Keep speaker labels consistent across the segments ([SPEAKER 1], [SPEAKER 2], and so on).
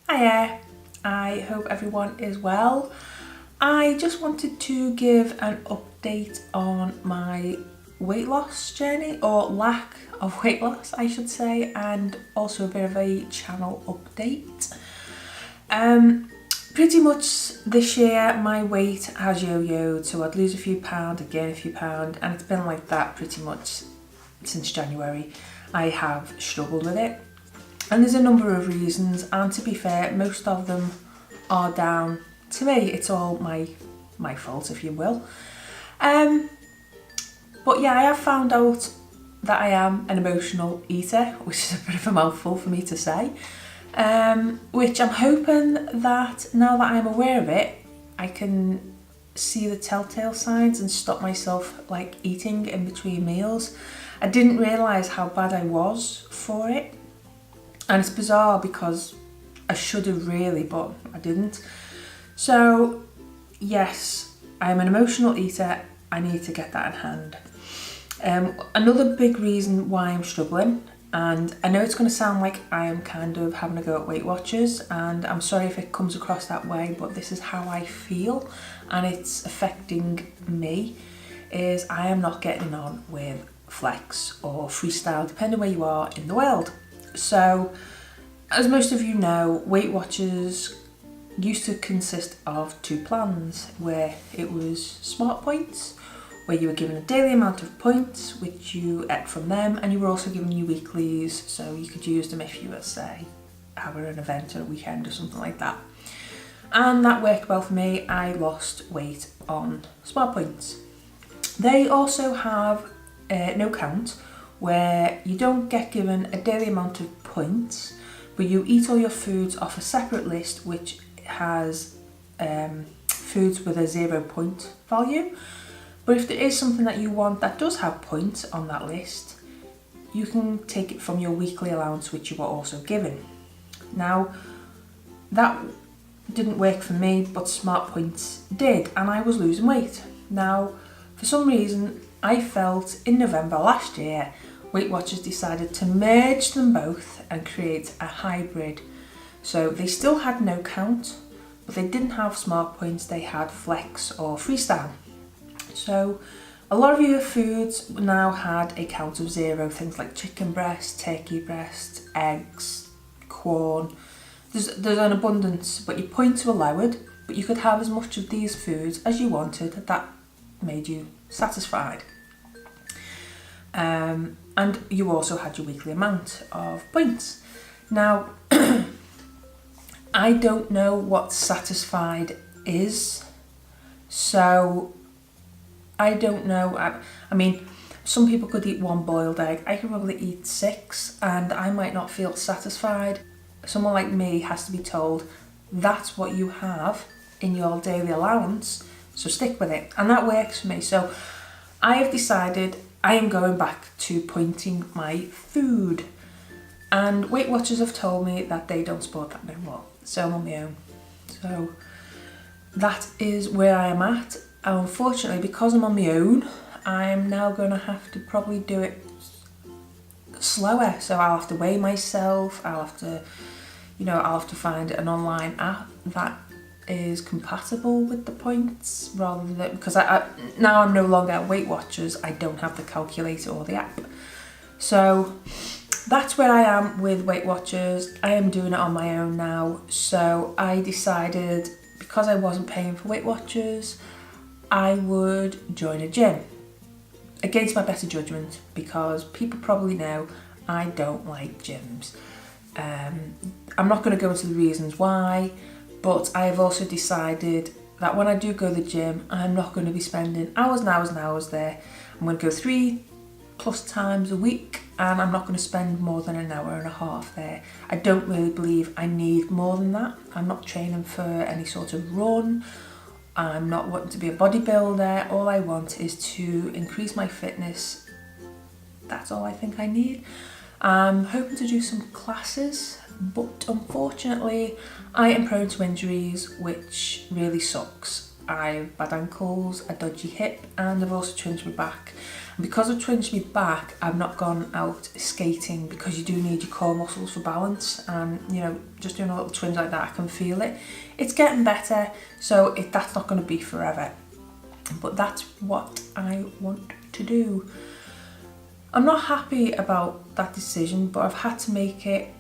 [SPEAKER 1] Hiya, I hope everyone is well. I just wanted to give an update on my weight loss journey, or lack of weight loss I should say, and also a bit of a channel update. Pretty much this year my weight has yo-yoed, so I'd lose a few pounds, I'd gain a few pounds, and it's been like that pretty much since January. I have struggled with it. And there's a number of reasons, and to be fair, most of them are down to me. It's all my fault, if you will. But yeah, I have found out that I am an emotional eater, which is a bit of a mouthful for me to say. Which I'm hoping that now that I'm aware of it, I can see the telltale signs and stop myself like eating in between meals. I didn't realise how bad I was for it. And it's bizarre because I should have really, but I didn't. So yes, I'm an emotional eater. I need to get that in hand. Another big reason why I'm struggling, and I know it's going to sound like I am kind of having a go at Weight Watchers, and I'm sorry if it comes across that way, but this is how I feel and it's affecting me, is I am not getting on with Flex or Freestyle, depending where you are in the world. So, as most of you know, Weight Watchers used to consist of two plans, where it was Smart Points, where you were given a daily amount of points, which you ate from them, and you were also given your weeklies, so you could use them if you were, say, having an event or a weekend or something like that. And that worked well for me. I lost weight on Smart Points. They also have no count, where you don't get given a daily amount of points, but you eat all your foods off a separate list which has foods with a 0 point value. But if there is something that you want that does have points on that list, you can take it from your weekly allowance which you were also given. Now, that didn't work for me, but Smart Points did, and I was losing weight. Now, for some reason, I felt in November last year, Weight Watchers decided to merge them both and create a hybrid. So they still had no count, but they didn't have Smart Points, they had Flex or Freestyle. So a lot of your foods now had a count of 0, things like chicken breast, turkey breast, eggs, corn. There's an abundance, but your points were lowered, but you could have as much of these foods as you wanted that made you satisfied. And you also had your weekly amount of points. Now, I don't know what satisfied is, so I don't know. I mean, some people could eat 1 boiled egg. I could probably eat 6 and I might not feel satisfied. Someone like me has to be told that's what you have in your daily allowance, so stick with it. And that works for me. So I have decided I am going back to pointing my food. And Weight Watchers have told me that they don't support that no more. So I'm on my own. So that is where I am at. And unfortunately, because I'm on my own, I'm now going to have to probably do it slower. So I'll have to weigh myself. I'll have to find an online app that is compatible with the points, rather than, because now I'm no longer at Weight Watchers, I don't have the calculator or the app. So that's where I am with Weight Watchers. I am doing it on my own now. So I decided, because I wasn't paying for Weight Watchers, I would join a gym against my better judgment, because people probably know I don't like gyms. I'm not going to go into the reasons why, but I have also decided that when I do go to the gym, I'm not going to be spending hours and hours and hours there. I'm going to go 3+ times a week, and I'm not going to spend more than an hour and a half there. I don't really believe I need more than that. I'm not training for any sort of run. I'm not wanting to be a bodybuilder. All I want is to increase my fitness. That's all I think I need. I'm hoping to do some classes, but unfortunately I am prone to injuries, which really sucks. I've bad ankles, a dodgy hip, and I've also twinged my back. And because I've twinged my back, I've not gone out skating, because you do need your core muscles for balance, and you know, just doing a little twinge like that, I can feel it. It's getting better, so that's not going to be forever. But that's what I want to do. I'm not happy about that decision, but I've had to make it,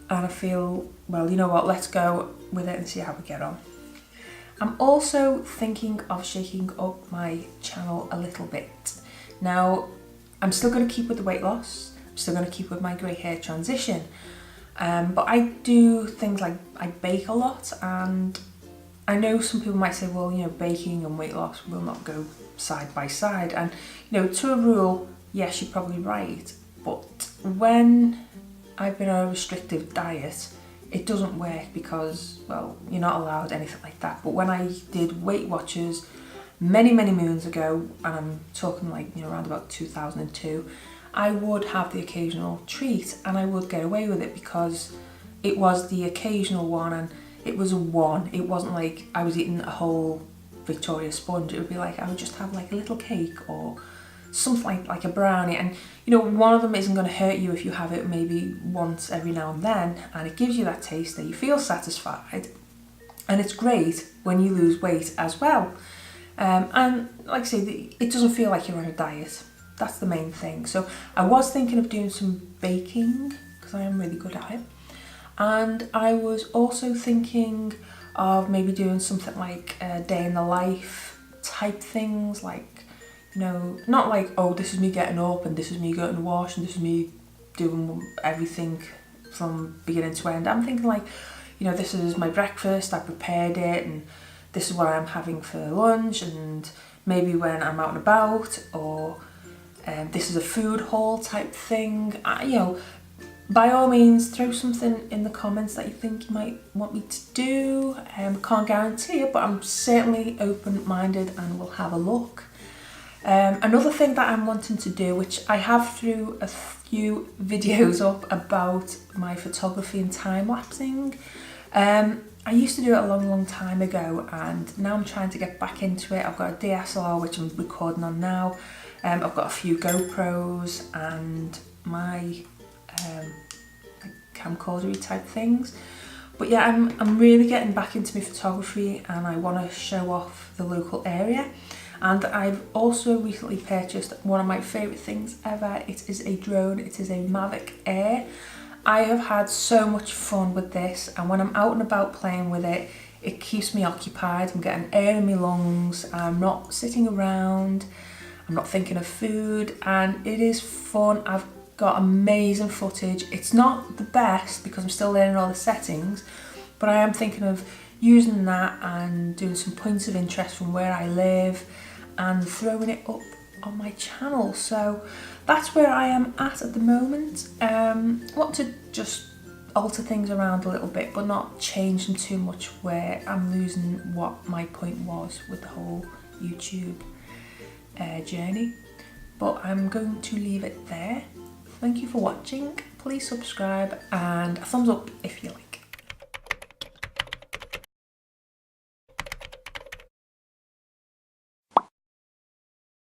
[SPEAKER 1] and I feel, well, you know what, let's go with it and see how we get on. I'm also thinking of shaking up my channel a little bit. Now, I'm still going to keep with the weight loss, I'm still going to keep with my grey hair transition, but I do things like I bake a lot, and I know some people might say, well, you know, baking and weight loss will not go side by side, and you know, to a rule, yes, you're probably right, but when I've been on a restrictive diet, it doesn't work, because, well, you're not allowed anything like that. But when I did Weight Watchers many moons ago, and I'm talking like, you know, around about 2002, I would have the occasional treat and I would get away with it, because it was the occasional one, and it was a one. It wasn't like I was eating a whole Victoria sponge. It would be like I would just have like a little cake or something like a brownie, and you know, one of them isn't going to hurt you if you have it maybe once every now and then, and it gives you that taste that you feel satisfied, and it's great when you lose weight as well. And like I say, it doesn't feel like you're on a diet. That's the main thing. So I was thinking of doing some baking, because I am really good at it, and I was also thinking of maybe doing something like a day in the life type things, like, you know, not like, oh, this is me getting up and this is me going to wash and this is me doing everything from beginning to end. I'm thinking like, you know, this is my breakfast, I prepared it, and this is what I'm having for lunch, and maybe when I'm out and about, or this is a food haul type thing. You know, by all means, throw something in the comments that you think you might want me to do. Can't guarantee it, but I'm certainly open-minded and will have a look. Another thing that I'm wanting to do, which I have threw a few videos up about my photography and time-lapsing. I used to do it a long time ago, and now I'm trying to get back into it. I've got a DSLR which I'm recording on now. I've got a few GoPros and my camcorder type things. But yeah, I'm really getting back into my photography, and I want to show off the local area. And I've also recently purchased one of my favourite things ever. It is a drone. It is a Mavic Air. I have had so much fun with this, and when I'm out and about playing with it, it keeps me occupied. I'm getting air in my lungs, I'm not sitting around, I'm not thinking of food, and it is fun. I've got amazing footage. It's not the best because I'm still learning all the settings, but I am thinking of using that and doing some points of interest from where I live and throwing it up on my channel. So that's where I am at the moment. Want to just alter things around a little bit, but not change them too much where I'm losing what my point was with the whole YouTube journey. But I'm going to leave it there. Thank you for watching. Please subscribe and a thumbs up if you like.